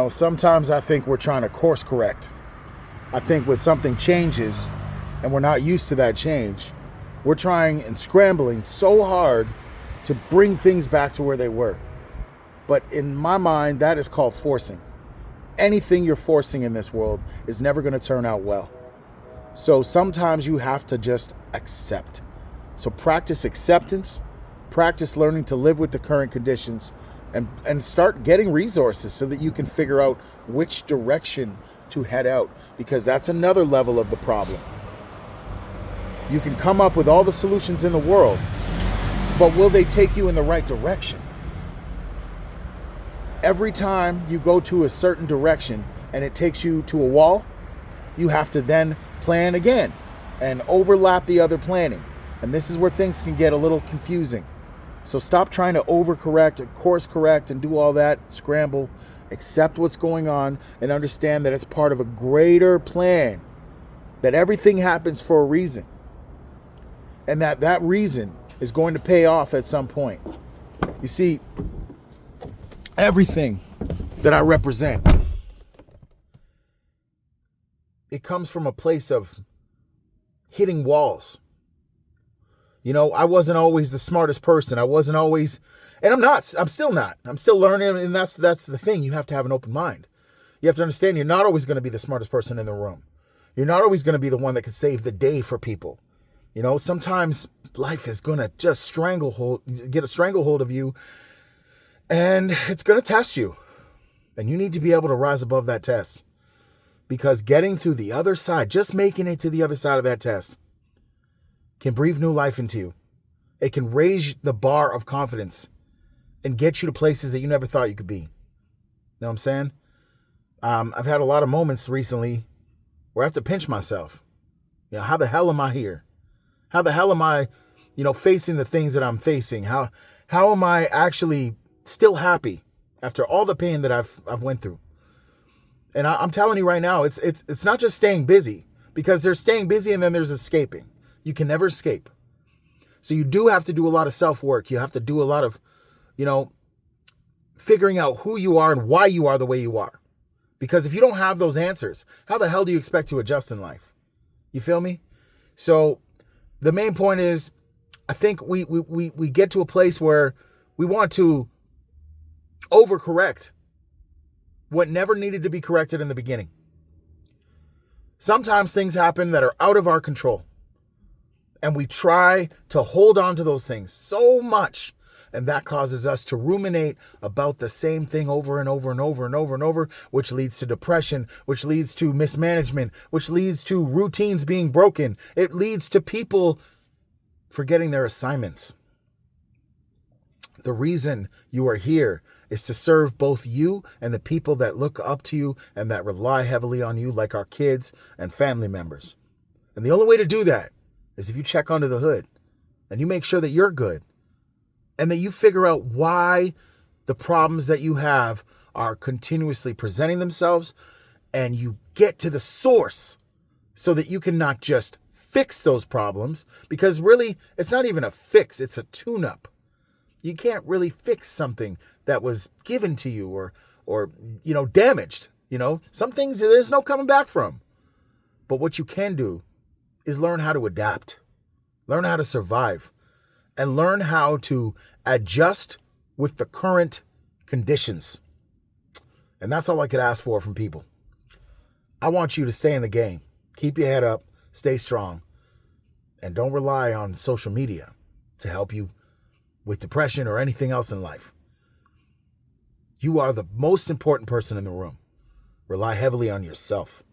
Sometimes I think we're trying to course correct. I think when something changes and we're not used to that change, we're trying and scrambling so hard to bring things back to where they were. But in my mind, that is called forcing. Anything you're forcing in this world is never going to turn out well. So sometimes you have to just accept. So practice acceptance, practice learning to live with the current conditions, and start getting resources so that you can figure out which direction to head out, because that's another level of the problem. You can come up with all the solutions in the world, but will they take you in the right direction? Every time you go to a certain direction and it takes you to a wall, you have to then plan again and overlap the other planning. And this is where things can get a little confusing. So stop trying to overcorrect, course correct, and do all that, scramble. Accept what's going on and understand that it's part of a greater plan, that everything happens for a reason, and that reason is going to pay off at some point. You see, everything that I represent, it comes from a place of hitting walls. I wasn't always the smartest person. I wasn't always, and I'm not. I'm still not. I'm still learning, and that's the thing. You have to have an open mind. You have to understand you're not always going to be the smartest person in the room. You're not always going to be the one that can save the day for people. Sometimes life is going to just get a stranglehold of you, and it's going to test you. And you need to be able to rise above that test, because getting through the other side, just making it to the other side of that test, can breathe new life into you. It can raise the bar of confidence and get you to places that you never thought you could be. You know what I'm saying? I've had a lot of moments recently where I have to pinch myself. How the hell am I here? How the hell am I, facing the things that I'm facing? How am I actually still happy after all the pain that I've went through? And I'm telling you right now, it's not just staying busy, because there's staying busy and then there's escaping. You can never escape. So you do have to do a lot of self-work. You have to do a lot of, figuring out who you are and why you are the way you are. Because if you don't have those answers, how the hell do you expect to adjust in life? You feel me? So the main point is, I think we get to a place where we want to overcorrect what never needed to be corrected in the beginning. Sometimes things happen that are out of our control, and we try to hold on to those things so much, and that causes us to ruminate about the same thing over and over and over and over and over, which leads to depression, which leads to mismanagement, which leads to routines being broken. It leads to people forgetting their assignments. The reason you are here is to serve both you and the people that look up to you and that rely heavily on you, like our kids and family members. And the only way to do that is if you check under the hood and you make sure that you're good, and that you figure out why the problems that you have are continuously presenting themselves, and you get to the source so that you can not just fix those problems, because really it's not even a fix, it's a tune-up. You can't really fix something that was given to you or damaged. Some things there's no coming back from. But what you can do is learn how to adapt, learn how to survive, and learn how to adjust with the current conditions. And that's all I could ask for from people. I want you to stay in the game. Keep your head up, stay strong, and don't rely on social media to help you with depression or anything else in life. You are the most important person in the room. Rely heavily on yourself.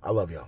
I love y'all.